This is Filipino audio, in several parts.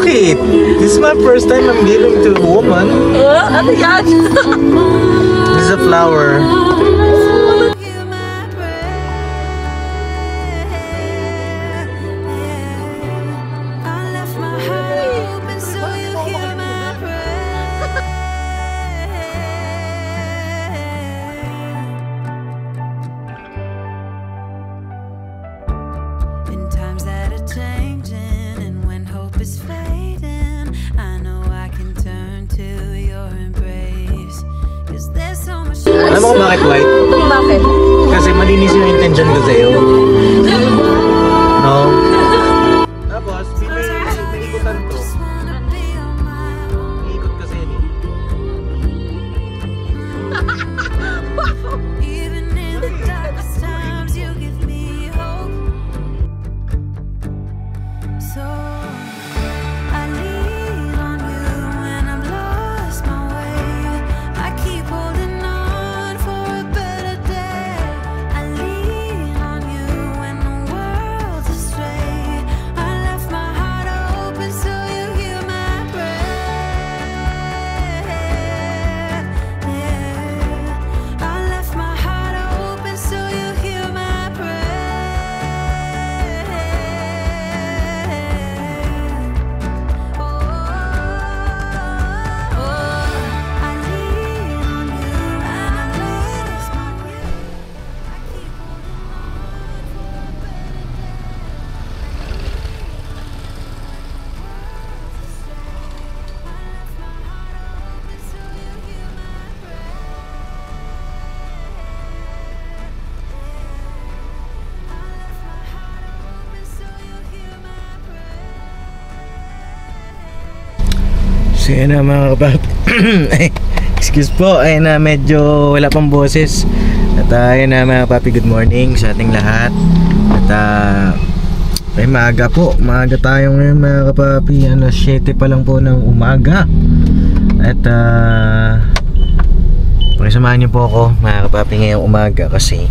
Bakit? This is my first time I'm giving to a woman. Ano yan? This is a flower. Alam mo kung bakit white? Bakit? Kasi malinis yung intention ko sa'yo. No? Tapos, pinikutan ko. Iikot kasi yun eh. So yun na mga kapapi. Excuse po, ayun na medyo wala pang boses. At ayun na mga kapapi, good morning sa ating lahat. At ay maaga po, maaga tayo ngayon mga kapapi. 7 pa lang po ng umaga. At pakisamahan niyo po ako mga kapapi ngayong umaga. Kasi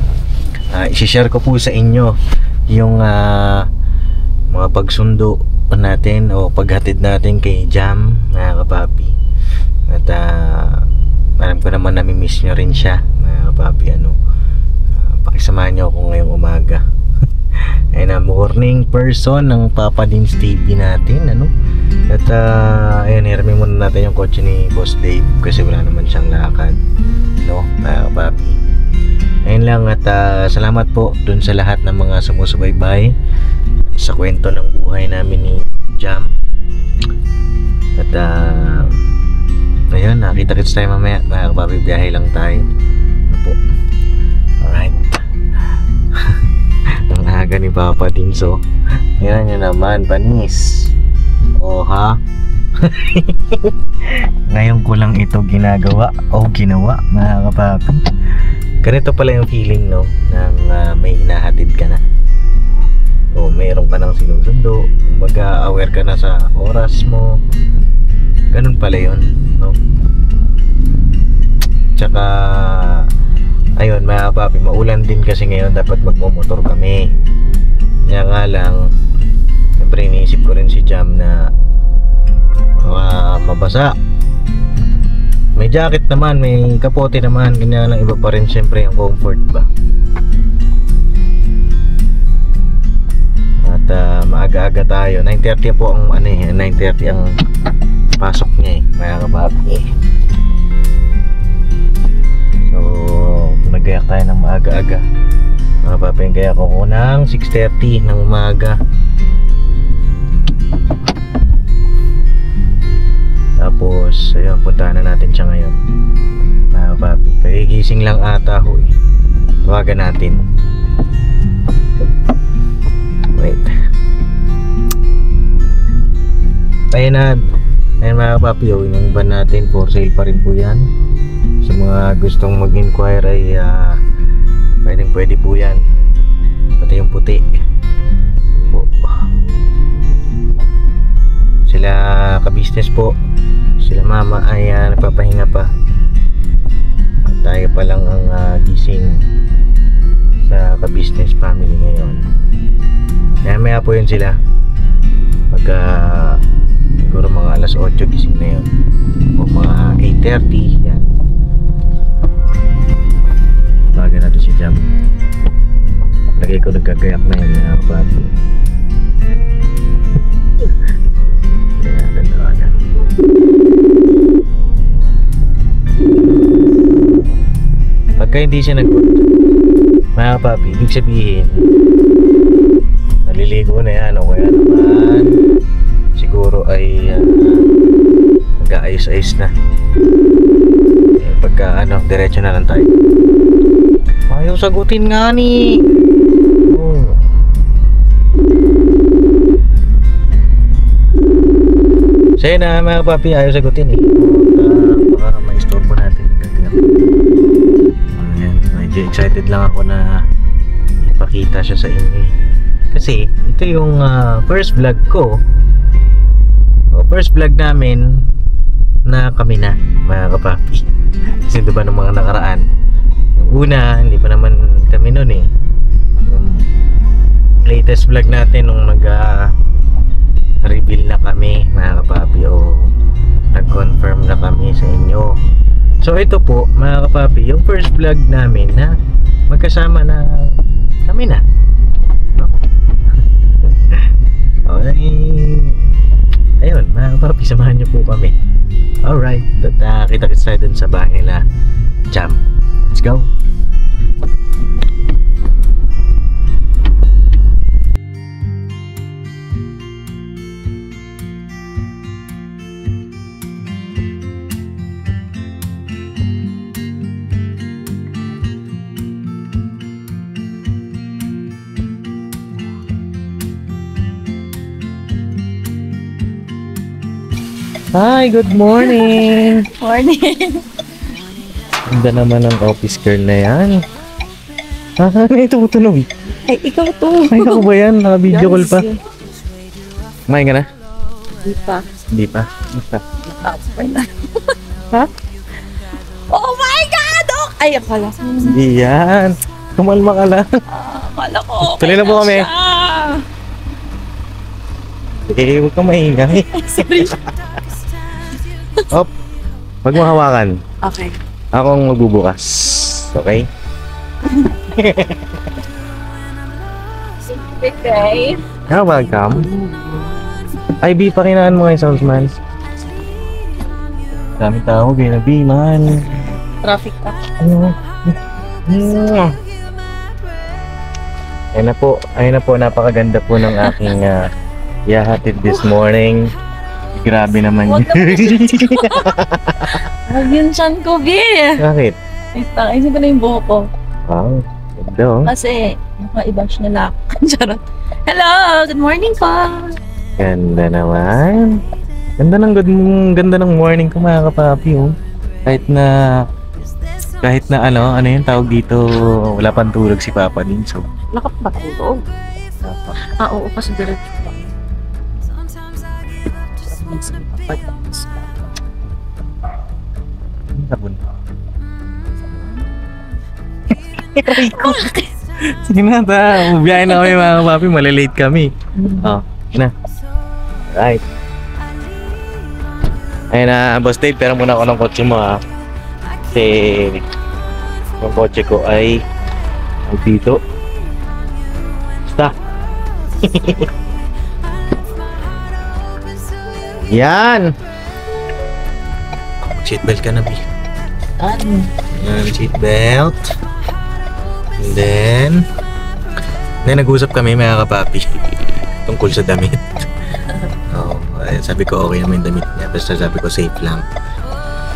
isi-share ko po sa inyo yung mga pagsundo natin o paghatid natin kay Jam mga kapapi. At alam ko naman nami-miss nyo rin siya mga kapapi. Pakisamahan nyo ako ngayong umaga. Ayun na, morning person ng Papa Dins TV natin. At ayun, hiramin muna natin yung kotse ni Boss Dave kasi wala naman siyang lakad, no mga kapapi. Ayun lang, at salamat po dun sa lahat ng mga sumusubaybay sa kwento ng buhay namin ni Jam. At ayun, nakita-kits tayo mamaya mga kapapi, biyahe lang tayo po. Alright. Ang aga ni Papa Dinso. Yan nyo naman, panis. O ha? Ngayon ko lang ito ginagawa o ginawa mga kapapi. Ganito pala yung feeling, no, nang may hinahatid ka na o mayroon ka nang sinusundo, kumbaga aware ka na sa oras mo. Ganun pala yun, no? Tsaka ayun mga kapapi, maulan din kasi ngayon, dapat magmomotor kami. Kaya nga lang, siyempre iniisip ko rin si Jam na mabasa. May jacket naman, may kapote naman, kanya lang iba pa rin siyempre yung comfort ba. At maaga-aga tayo, 9:30 po ang 9:30 ang pasok niya mga kapapi. So nagayak tayo ng maaga-aga mga kapapi, kaya ko ng 6:30 ng umaga. Tapos ayun, puntahan na natin siya ngayon mga kapapi. Kagigising lang ata ho eh. Tawagan natin. Wait. Ayun na. Ayun mga kapapi, yung van natin for sale pa rin po yan. Sa mga gustong mag-inquire ay pwede po yan. Pati yung puti po. Sila ka-business po, sila mama ay nagpapahinga pa. At tayo pa lang ang gising sa ka-business family ngayon. Kaya maya po yun sila. Pagka siguro mga alas 8 gising na yun. O mga 8:30, yan. Baga natin si Jam. Lagay ko nagkagayak na yun na bago. Kaya nanawagan. Pagka hindi siya nag-good, mga papi, ibig sabihin naliligo na yan o kaya naman siguro ay mag-aayos-ayos na. Pagka diretso na lang tayo. Ayaw sagutin nga ni. Oh. Sa'yo na mga papi, ayaw sagutin eh. Baka ma-istorbo natin. Ayan, medyo excited lang ako na ipakita siya sa inyo eh. Kasi ito yung first vlog ko. First vlog namin na kami na mga kapapi. Kasi diba nung mga nakaraan, yung una hindi pa naman kami nun eh. Yung latest vlog natin nung reveal na kami mga kapapi, o nag-confirm na kami sa inyo. So ito po mga kapapi, yung first vlog namin na magkasama na kami na, no? Okay. Ayun mga kapapi, samahan nyo po kami. Alright, kita-kits tayo dun sa bahay nila Jam. Let's go. Hi, good morning. Morning. Ganda naman ang office girl na yan. Ano ito tunog? Ay, ikaw to. Ay, ako ba yan? Naka-video call pa. Kumain ka na? Di pa. Hindi pa. Basta. Ha? Oh my God! Oh! Ay, akala ko. Hindi yan. Kumalma ka lang. Akala ko. Tuloy na po kami. Eh, huwag kang maingay. Sorry. Op. Huwag mo hawakan. Okay. Ako ang magbubukas. Okay? Okay. Ah, welcome. Ay, B, pakinaan mo ngayon, salesman. Dami tao, B man. Traffic pa. Ayun na po, napakaganda po ng aking yahatid this morning. Grabe naman Huwag yun. Huwag yun siyan ko, B. Bakit? Ay, tangisin ko na yung buhok ko. Wow, ganda oh. Kasi, maka-i-bash nila ako. Charot. Hello! Good morning po! Ganda naman. Ganda ng morning ko mga kapapi oh. Kahit na ano yung tawag dito, wala pang tulog si Papa din, so. Lakap ba tulog? Oo, kasi diretso pa. Sabon. Sige na, ubiyahin na kami mga kapapi, malilate kami. Oh, yun na. Right. Ayun na, Boss Dave, pero muna ako ng kotse mo ha. Kasi yung kotse ko ay dito. Basta. Yan! Seatbelt ka na, B. Yan, seatbelt. And then nag-usap kami mga kapapi tungkol sa damit. Sabi ko okay naman yung damit niya, basta sabi ko safe lang.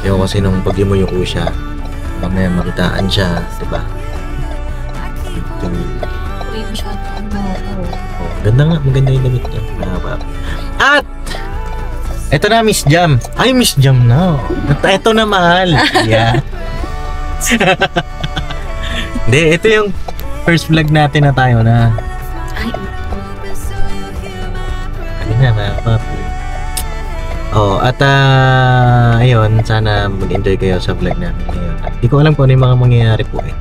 Yung kasi nung pag yumuyuko siya, mamaya makitaan siya, diba? Ganda nga, maganda yung damit niya mga kapapi. At eto na, Miss Jam. Ay, Miss Jam na. Eto na, mahal. Yeah. Hindi, ito yung first vlog natin na tayo na. Ay, na, mga papi. Oh, at ayun, sana mag-enjoy kayo sa vlog namin ngayon. Hindi ko alam kung ano yung mga mangyayari po eh.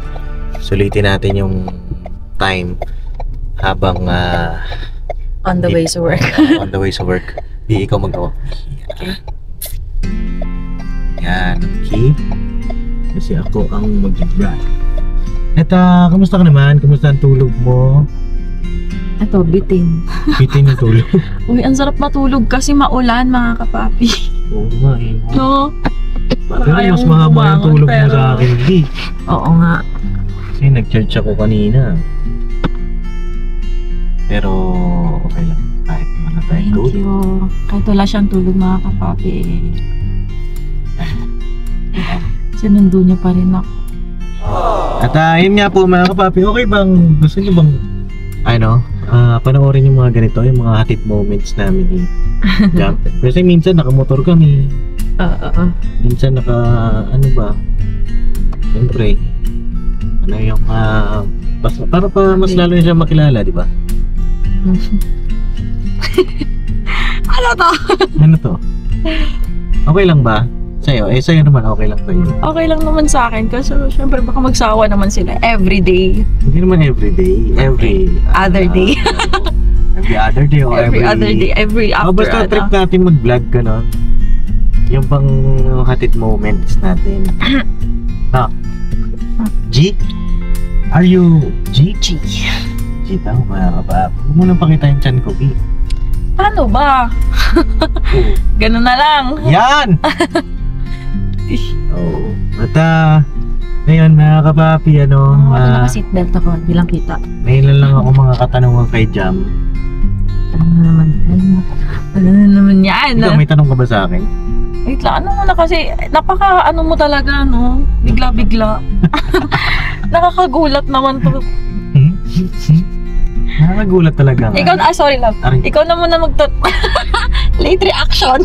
Sulitin natin yung time habang on the way to work. On the way to work. Di ikaw mag-off. Yan, okay. Kasi ako ang mag-drive. At kamusta ka naman? Kamusta ang tulog mo? Ito, bitin. Bitin yung tulog. Uy, ang sarap matulog kasi maulan, mga kapapi. Oo nga eh. No? Pero ayaw mas mong mahaba yung bumangon, tulog mo pero- sa akin, di. Oo nga. Kasi nag-charge ako kanina. Pero okay lang. Kahit wala tayong Thank tulog. you. Kahit wala siyang tulog, mga kapapi. Sinundo niya pa rin ako. At yun nga po mga kapapi, okay bang, gusto niyo bang, panoorin yung mga ganito, yung mga hatid moments namin ni Jam. Kasi minsan nakamotor kami, minsan siyempre, para pa mas lalo niya siya makilala, di ba? Ano to? Ano to? Okay lang ba? Sa'yo? Sa'yo naman okay lang sa'yo. Okay lang naman sa akin kasi syempre baka magsawa naman sila everyday. Hindi naman everyday, every Other day. Every other day o Every other day. Every after. Basta trip natin mag-vlog gano'n. Yung pang hatid moments natin. G? Are you G? G. G daw mga kabab. Huwag mo nang pakita yung chan ko, B. Paano ba? Oo. Ganun na lang. Yan! Oo. At ngayon mga kapapi, Naka-seatbelt ako. Hindi lang kita. may ilan lang ako mga katanungan kay Jam. Ano na naman yan? Ikaw, may tanong ka ba sa akin? Wait lang, ano muna kasi, napaka mo talaga, no? Bigla-bigla. Nakakagulat naman to. Nakakagulat talaga. Ikaw, sorry love. Aray. Ikaw na muna late reaction.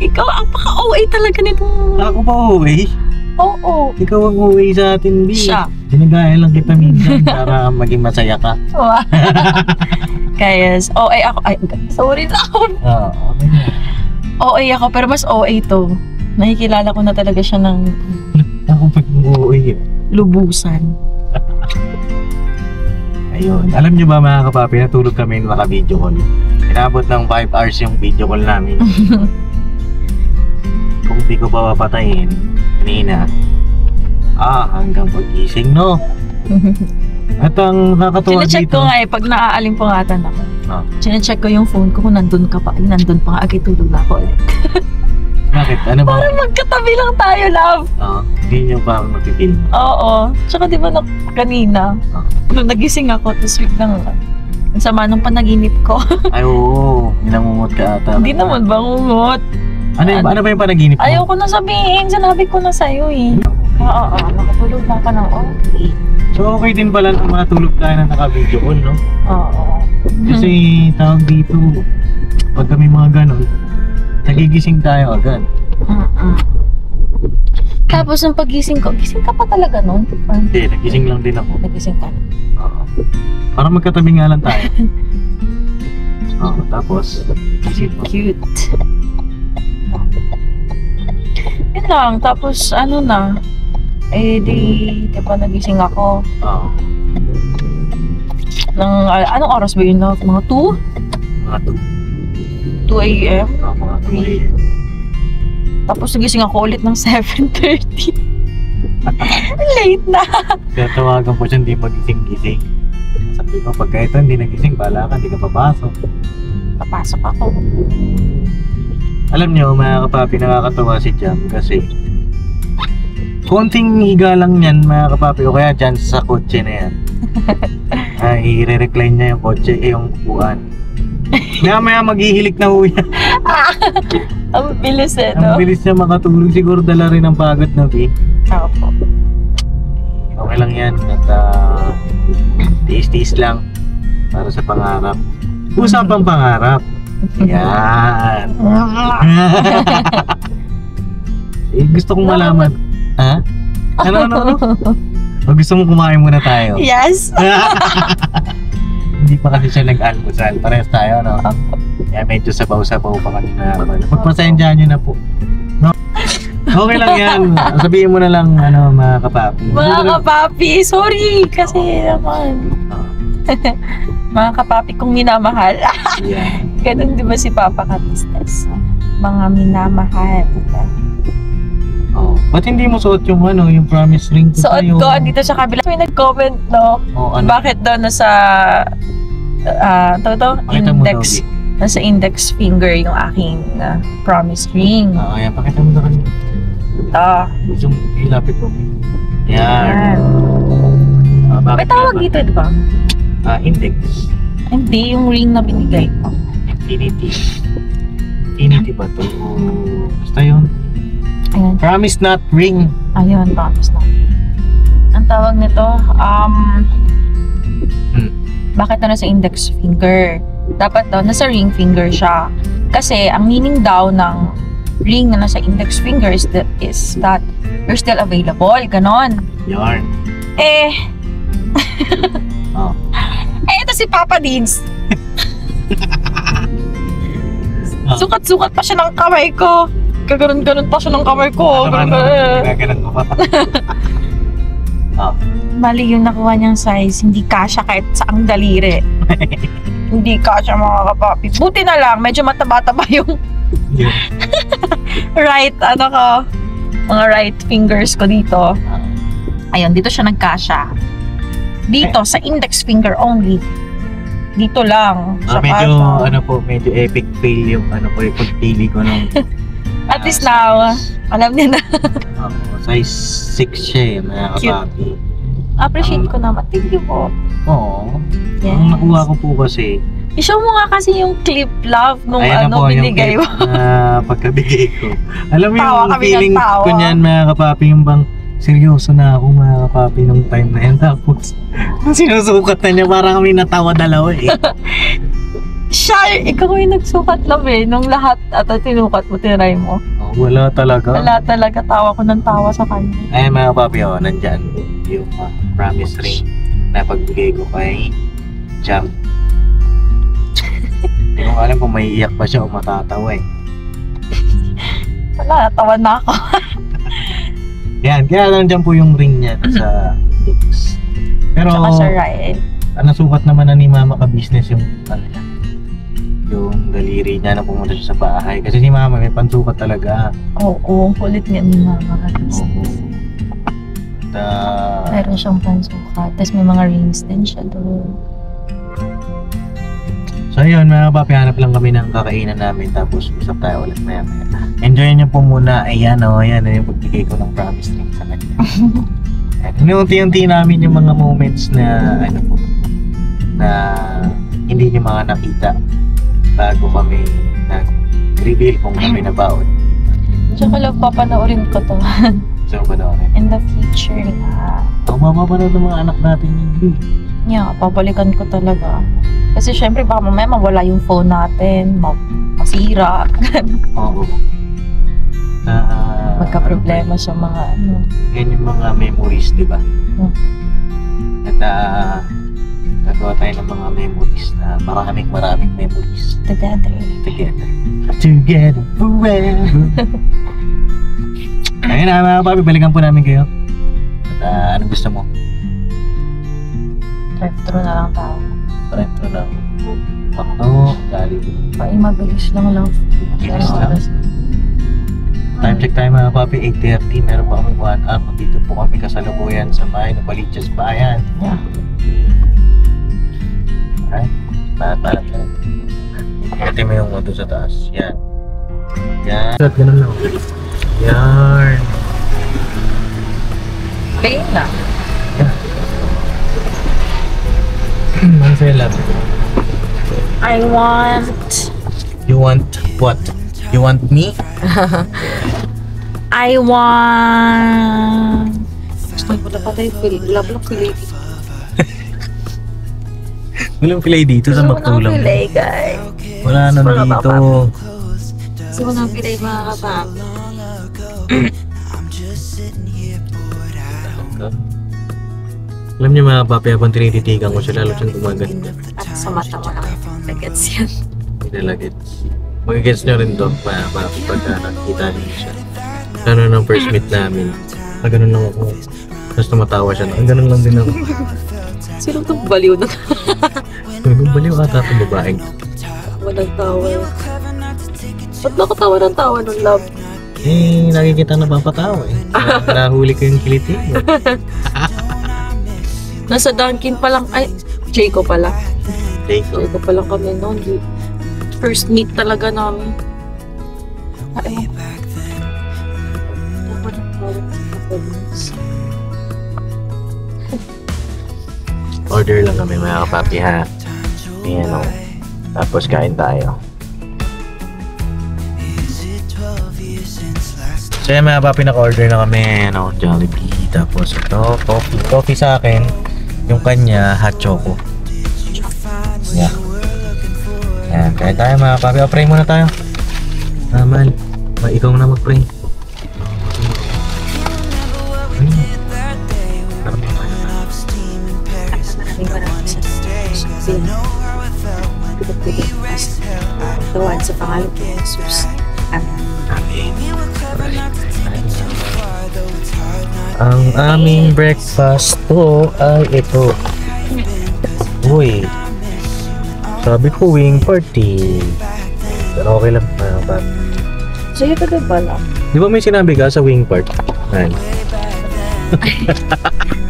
Ikaw, ang paka-OA talaga nito. Ako pa uwi. Oo. Ikaw ang uwi sa atin, B. Siya. Ginagaya lang kita minsan para maging masaya ka. Kaya, OA ako. Ay, sorry na ako. Okay na. OA ako, pero mas OA to. Nakikilala ko na talaga siya ng Ako pag uwi. lubusan. Ayun. Alam nyo ba mga kapapi, natulog kami naka-video call. Inabot ng 5 hours yung video call namin. Kung di ko pa papatayin, kanina, hanggang pag-gising, no? At ang nakakatuwa Sinecheck dito, ko nga pag naaaling-pungatan ako. Ah. Sinecheck ko yung phone ko kung nandun ka pa. Nandun pa nga, tulog na ako ulit. bakit? Ano ba? Parang magkatabi lang tayo, love. Hindi nyo pa akong napipil. Oo. Tsaka di ba kanina, Ah. nung nagising ako, tapos biglang, ang sama ng panaginip ko. Ay, oo. Ninangungot ka ata. Hindi naman bangungot. Ano ba yung panaginip mo? Ayaw ko na sabihin, sinabi ko na sa'yo eh. Oo, nakatulog na ka ng okay. So, okay din pala na matulog tayo na naka-video call, no? Oo. Kasi tawag dito, pag kami mga ganon, nagigising tayo agad. Tapos nung pagising ko, gising ka pa talaga nun? Hindi, nagising lang din ako. Nagising ka. Oo. Para magkatabi nga lang tayo. Tapos, gising mo. Cute. Yun lang, tapos di ba nagising ako? Oo. Anong oras ba yun? Mga 2? Mga 2 a.m.? Mga 2 Tapos nagising ako ulit ng 7:30. Late na. Kaya tawagan po siya, hindi magising-gising. Sabi ko, pagka ito hindi nagising, bahala ka, hindi ka papasok. Papasok ako. Alam niyo, mga kapapi, nakakatawa si Jam kasi konting higa lang yan, mga kapapi, o kaya dyan sa kotse na yan. I-recline niya yung kotse, yung upuan. Maya maghihilik na ho yan. Ang bilis Ang bilis niya makatulog, siguro dala rin ang pagod na B. Opo. Okay lang yan, at tiis-tiis lang para sa pangarap. Usapang pangarap. Yan. Gusto kong malaman. Ha? Ano? O gusto mong kumain muna tayo? Yes. Hindi pa kasi siya nag-almusal. Parehas tayo, no? Kaya medyo sabaw-sabaw pa kanina. Pagpasensyahan nyo na po. No? Okay lang yan. Sabihin mo na lang, mga kapapi. Mga kapapi, sorry kasi naman. Mga kapapi kong minamahal. Yan. Ganun di ba si Papa Katistas? Mga minamahal. Oh. Ba't hindi mo suot yung yung promise ring ko Suot sa'yo? ko, dito sa kabila. May nag-comment, no? Oh, ano? Bakit daw nasa Pakita mo daw, index, Vic. nasa index finger yung aking promise ring. Ayan, pakita mo na rin. Ito. Yung ilapit mo. Yan. Yan. Bakit May tawag nga ba? dito, di ba? Index. Hindi, yung ring na binigay ko. Infinity. Infinity ba ito? Basta yun. Ayan. Promise not ring. Ayun, promise na. Ang tawag nito, bakit na nasa index finger? Dapat daw, nasa ring finger siya. Kasi, ang meaning daw ng ring na nasa index finger is that you're still available. Ganon. Yarn. Oh. Ito si Papa Deeds. Oh. Sukat-sukat pa siya ng kamay ko. Gaganon-ganon pa siya ng kamay ko. Gaganon ko pa. Oh. Mali yung nakuha niyang size. Hindi kasya kahit saang daliri. Hindi kasya mga kapapi. Buti na lang, medyo mataba-taba yung Yun. right, mga right fingers ko dito. Ayun, dito siya nagkasya. Dito, sa index finger only. Dito lang. Sa Medyo, kasya. medyo epic fail yung yung pagpili ko nung At least now, alam niya na. size 6 siya mga Cute. kapapi. Appreciate ko naman. Thank you po. Oo. Yes. Ang nakuha ko po kasi, I-show mo nga kasi yung clip love nung ayan na po yung binigay clip mo. na pagkabigay ko. Alam mo Tawa yung kami ng feeling tawa. ko niyan mga kapapi, yung bang seryoso na ako mga kapapi nung time na yan. Tapos, sinusukat na niya, parang kami natawa dalawa eh. Siya, ikaw yung nagsukat lang eh. Nung lahat at tinukat mo, tinry mo. Oh, wala talaga. Wala talaga, tawa ko ng tawa sa kanya. Ay mga kapapi, nandyan yung promise ring na pagbigay ko kay Jam. Hindi ko alam kung may iyak pa siya o matatawa eh. Wala, natawa na ako. Yan, kaya lang dyan po yung ring niya sa lips. Pero, Tsaka sa right. nasukat naman na ni Mama ka-business yung niya. Yung daliri niya na pumunta siya sa bahay. Kasi si Mama may pansukat talaga. Oo, ang kulit nga ni Mama. Oo. At, Meron siyang pansukat. Tapos may mga rings din siya doon. so yun mga papi, hanap lang kami ng kakainan namin. Tapos usap tayo ulit maya maya. Enjoy niyo po muna. Ayan yan yung pagbigay ko ng promise ring sa kanya. Inuunti-unti namin yung mga moments na na hindi niyo mga nakita bago kami nag-reveal kung kami nabaon. Tsaka lang papanoorin ko to. So ba daw rin? In the future na. Mapapanood ng mga anak natin yun. Yeah, papalikan ko talaga. Kasi syempre baka mamaya mawala yung phone natin, masira. Oo. Magka-problema sa mga Yan yung mga memories, di ba? At nagawa tayo ng mga memories na maraming memories together. Together forever. Ayun na mga papi, balikan po namin kayo. At anong gusto mo? Drive-thru na lang tayo. Retro lang. Pakto, galing. Ay, mabilis lang love. Bilis lang. Time check tayo mga papi, 8:30. Meron pa kami 1 hour. Dito po kami kasalukuyan sa bahay ng Baliches Bayan. Yeah. Alright? Para. Ito mo yung doon sa taas. Yan. Yan. Ganun lang. Yan. Plain na. Ano sa'yo love? I want... You want what? You want me? I want... Gusto ko na pala yung love ko lady. Walang pilay dito sa magtulang. Gusto ko ng pilay, guys. Wala na Wala dito. pa. Gusto ko ng pilay, mga kapap. Alam niyo mga papi, habang tinititigan ko siya, lalo siyang gumaganda. At sa mata mo lang. Nagets yan. Pinalagets. Magigets nyo rin doon mga papi pagka nakikita niyo siya. Lalo ng first meet namin. Ganun lang ako. Tapos tumatawa siya. Ganun lang din ako. Sino itong baliw na? Baliw ata itong babaeng. ng tawa. Ba't nakatawa ng tawa ng love? Eh, nakikita na papatawa eh. Nahuli ko yung kiliti. Nasa Dunkin pa lang, ay, Jayco pala. Jayco. Jayco pa lang kami noon. First meet talaga namin. Ay, Order lang kami mga kapapi ha. Ayan o. Tapos kain tayo. So yan mga kapapi, naka-order na kami. Ayan o, Jollibee. Tapos ito, coffee. Coffee sa akin. Yung kanya, hot choco. Yeah. Ayan, kain tayo mga kapapi. O, pray muna tayo. Naman. Ikaw na mag-pray. Tuwan sa pangalan ni Jesus. Amen. Ang aming breakfast to ay ito. Uy. Sabi ko wing party. Pero okay lang mga kapapi. Sige ka din pala. Di ba may sinabi ka sa wing part? Ay.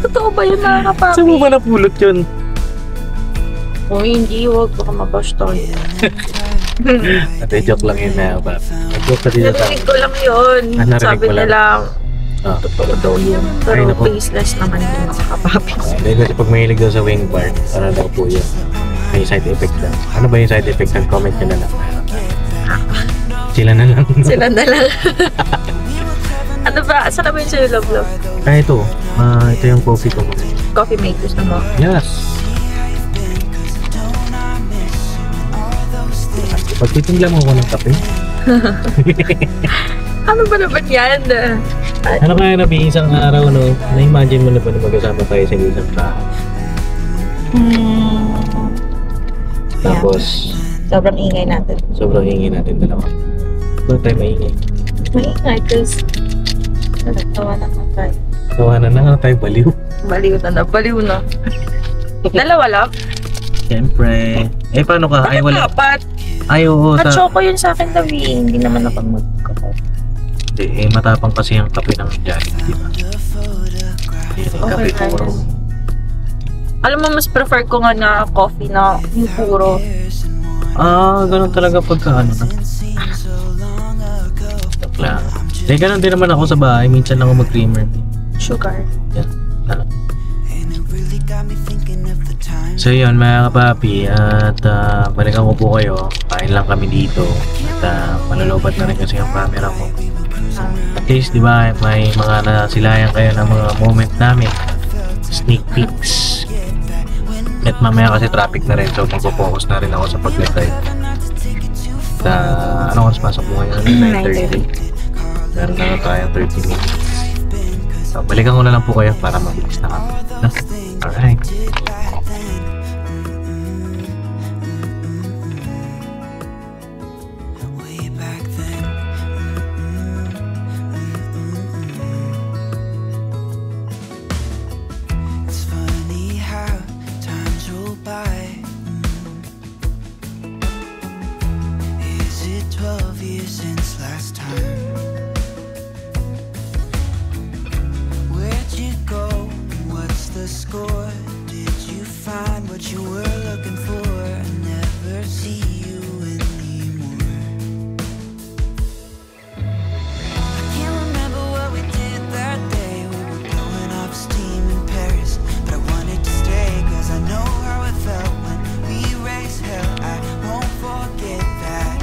Totoo ba yun mga kapapi? Saan mo ba napulot yun? O hindi, huwag baka mabash tayo. Ate, joke lang yun na ba? Joke ka dito Narinig ko lang yun. Ah, narinig Sabi mo lang. nila, Ah. totoo daw yun. Ay, Pero naku. baseless naman yun mga kapapi. Dahil kasi pag mahilig daw sa wing part, ano daw po yun? May side effect lang. Ano ba yung side effect? Comment ka na lang. Sila na lang. Sila na lang. Ano ba? Saan na ba yun sa'yo, love? Ah, ito. Ito yung coffee ko. Coffee makers na mo. Yes. Pagtitingla mo ako ng kape. Ano ba naman yan? Ano kaya nabi isang araw, no? Na-imagine mo na ba na magkasama tayo sa isang bahay? Tapos, Sobrang ingay natin. sobrang ingay natin dalawa. Bakit tayo maingay? Maingay kasi nagtawa naman tayo. Tawanan na nga tayo baliw. Baliw na. Dalawa lang? Siyempre. Eh, paano ka? Ay, Bakit wala. dapat? Ay, oo. At choco yun sa akin daw eh. Hindi naman ako magkakaw. Hindi, eh, matapang kasi ang kape ng Jollibee, di ba? Hindi, kape Okay, puro. Alam mo, mas prefer ko nga na coffee na yung puro. Ah, ganun talaga pagka ano na. Bakla. Eh, ganun din naman ako sa bahay. Minsan lang ako mag-creamer. Sugar. Yan. Ah. So yun mga kapapi, at balikan ko po kayo. Kain lang kami dito. At malulubat na rin kasi yung camera ko. At least, di ba, may mga nasilayan kayo ng mga moment namin. Sneak peeks. At mamaya kasi traffic na rin, so magpo-focus na rin ako sa pag-drive. At ano oras pasok mo ngayon? 9:30. Meron na tayong 30 minutes. So, balikan ko na lang po kayo para mabilis na kami. No? Alright. It's funny how times roll by. Is it 12 years since last time? Where'd you go? What's the score? Did you find what you were looking for? I never see you anymore. I can't remember what we did that day. We were blowing off steam in Paris, but I wanted to stay 'cause I know how it felt when we raised hell. I won't forget that.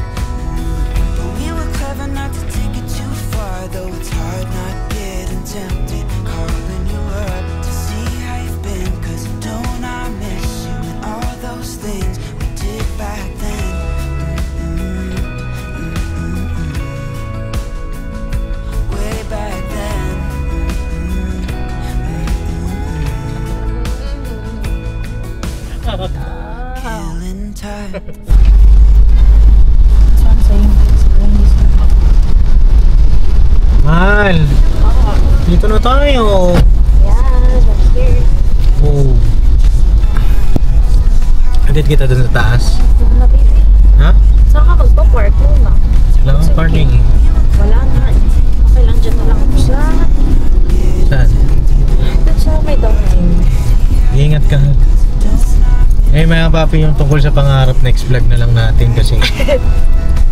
But we were clever not to take it too far, though it's hard not getting tempted. Calling you up to see how you've been, 'cause don't I miss you and all those things we did back then. Way back then. Killing time. Saan sa'yo? Mahal! Dito na tayo! Yan, that's here. Oh. Andit kita dun sa taas. Ano na, baby? Ha? Saan ka magpa-park muna? Wala kang parking eh. Wala na. Okay lang dyan na lang ako sa... Saan? Dun sa may domain. Ingat ka. Eh mga papi, yung tungkol sa pangarap, next vlog na lang natin kasi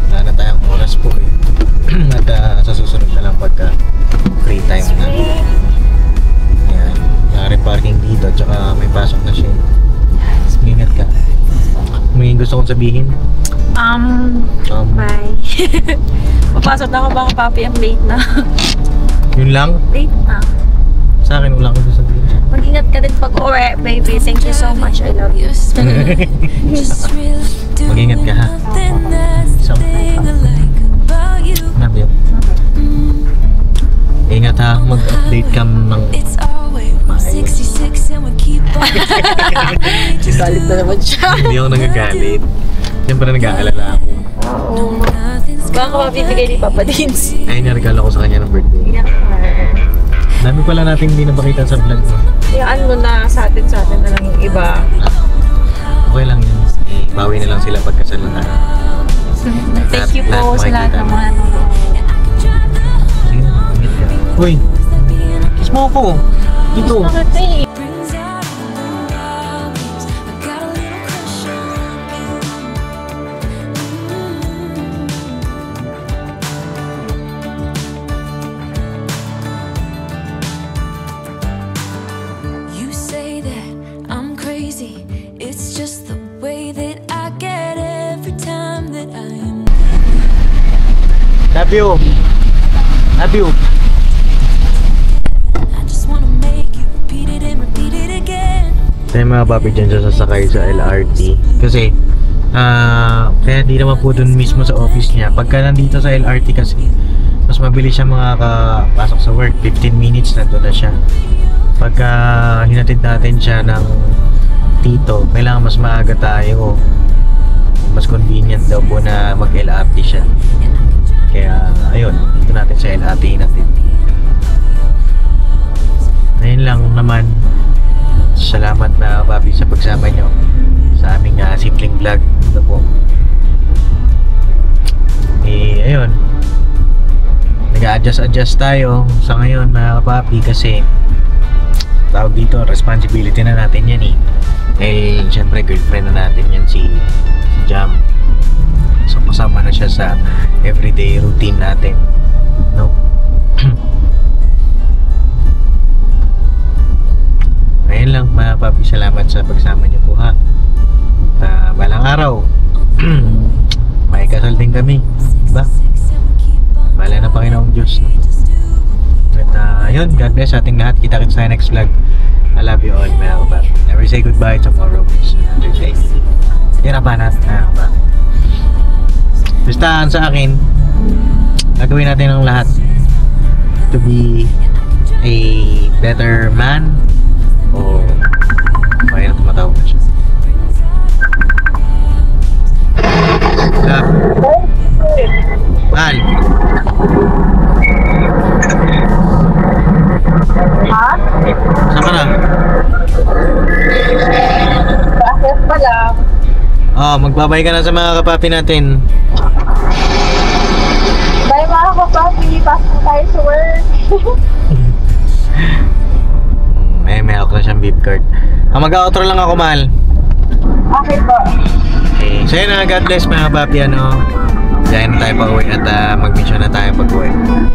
wala na tayong oras po eh. At sa susunod na lang pagka free time na. Yan. Nari parking dito at saka may pasok na siya. Ingat ka. May gusto kong sabihin? Bye. Papasok na ako baka papi, ang late na. Yun lang? Late na. Sa akin wala akong sasabihin. Mag-ingat ka din pag-uwi, baby. Thank you so much. I love you. Mag-ingat ka ha. So, love you. Ingat ha, mag-update ka ng Galit na naman siya. Hindi ako nagagalit. Siyempre nag-aalala ako. Oo. Baka mabibigay ni Papa Dins. Ay, naregalo ko sa kanya ng birthday. Ingat ka. Dami pala natin hindi napakita sa vlog mo. Iyaan mo na sa atin na lang yung iba. Okay lang yun. Bawi na lang sila pagkasal na tayo. Thank you po sa lahat ng mga nanonood. Sige, ingat ka. Uy! Kiss mo ako! Dito! Bakit eh? You say that I'm crazy. It's just the way that I get every time that I am. Love you! Love you! I just wanna make you repeat it and repeat it again. Tayo mga papi dyan siya sasakay sa LRT. Kasi, kaya di naman po dun mismo sa office niya. Pagka nandito sa LRT kasi, mas mabilis siya makakapasok sa work. 15 minutes nandun na siya. Pagka hinatid natin siya ng tito, kailangan mas maaga tayo. Mas convenient daw po na mag-LRT siya. Kaya, ayun, dito natin sa LRT hinatid. Ayun lang naman. Salamat na papi sa pagsama nyo sa aming simpleng vlog. Ito po. Eh, ayun. Nag-a-adjust tayo sa ngayon mga papi kasi tawag dito, responsibility na natin yan eh. Dahil syempre girlfriend na natin yan si Jam. So kasama na siya sa everyday routine natin. No? Ayun lang mga papi, salamat sa pagsama niyo po ha. Balang araw may kasal din kami, diba? Bahala na Panginoong Diyos, no? At yun, God bless ating lahat. Kita-kits sa next vlog. I love you all, mga kapapi. Never say goodbye tomorrow is another day. Hirapan natin, mga kapapi. Basta sa akin, gagawin natin ang lahat to be a better man o kaya na tumatawag na siya. Love. Mahal. Ha? Saan ka na? Bakit pala? Magbabay ka na sa mga kapapi natin. Bye mga kapapi. Pasok tayo sa work. May ako na siyang beep card. Mag-outro lang ako, mahal. Okay po. Okay. So yun na, God bless mga kapapi. Diyan na tayo pag-uwi at mag-mission na tayo pag-uwi.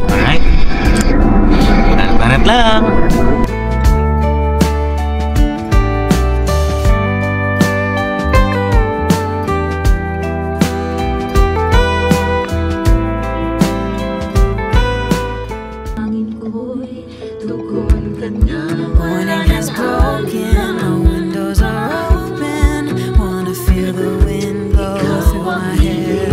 Alright? Banat lang. Morning has broken, the windows are open. Wanna feel the wind blow through my hair.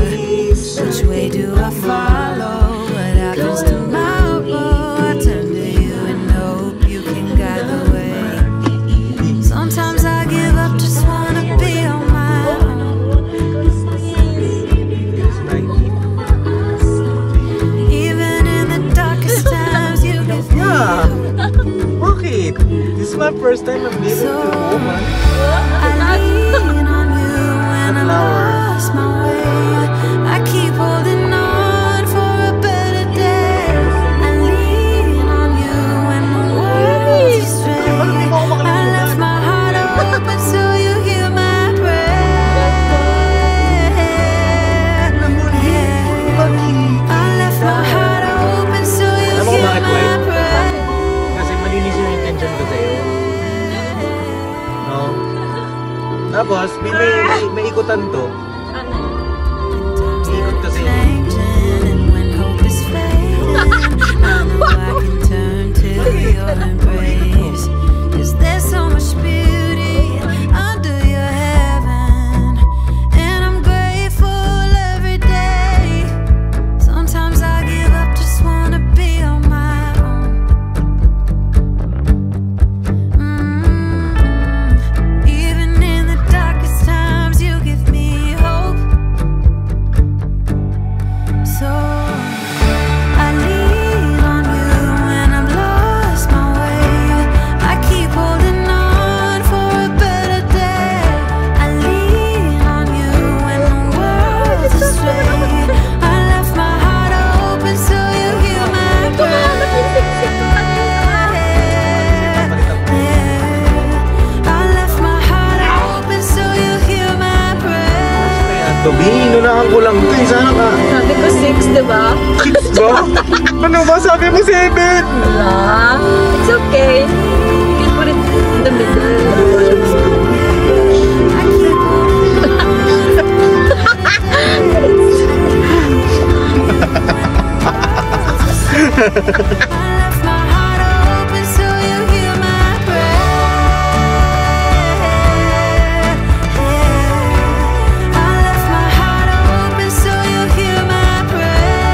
Which way do I follow? What happens tomorrow? I turn to you and hope you can guide the way. Sometimes I give up, just wanna be on my own. Even in the darkest times, you give me hope. Bakit? This is my first time I'm meeting So a woman. I lean on you when I lost my way. Tapos, may ikutan to. Ano? Ikot kasi. Changing, and when hope is fading, I know I can turn to your embrace. 'Cause there's so much beauty under your heaven, and I'm grateful every day. Sometimes I give up, just wanna be on my own. Even in the darkest times, you give me hope. So I lean on you when I'm lost my way. I keep holding on for a better day. I lean on you when the world's astray. I left my heart open so you hear my prayer. I left my heart open so you hear my prayer. Gabi, inunahan ko lang ito. Sana ka. Sabi ko 6, di ba? Ba? Ano ba? Sabi mo 7? Wala. It's okay. You can put it in the middle. I left my heart open so you hear my prayer. I left my heart open so you hear my prayer.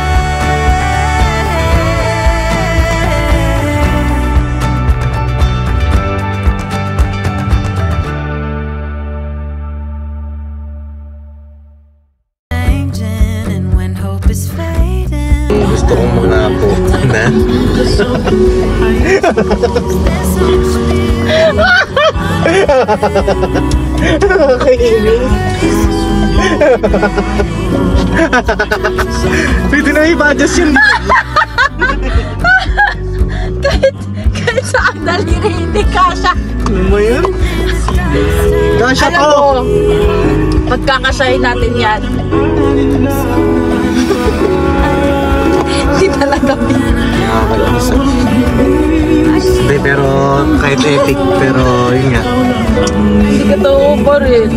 Changing, and when hope is fading. Gusto kong mga po na. There's so much Nakakainis. Pwede na i-badges yun. Kahit saan daliri, hindi kasha. Ano mo yun? Kasha Alam ko! mo, pagkakasahin natin yan. Hindi talaga Nakakainis. Hindi, pero kahit epic, pero yun nga. hindi ka to pa rin.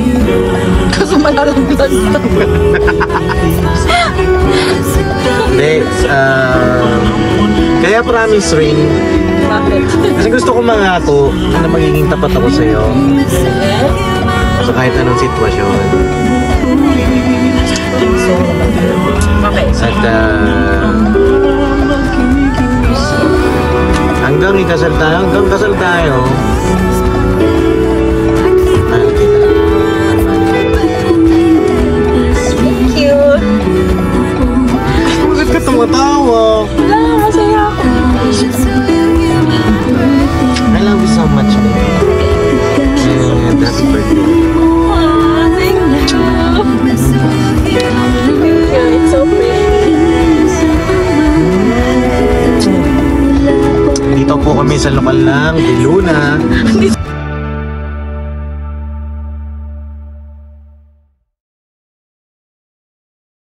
Kasi malalaglag to. Hindi, kaya promise ring. Bakit? Kasi gusto ko mangako na magiging tapat ako sa'yo sa kahit anong sitwasyon. Okay. At hanggang ikasal tayo, hanggang kasal tayo, mahal kita. Thank you. Bakit ka tumatawa? Wala, masaya ako. I love you so much, baby. And happy birthday. Aw, thank you. Thank you, it's so pretty. Dito po kami sa lokal lang, Di Luna.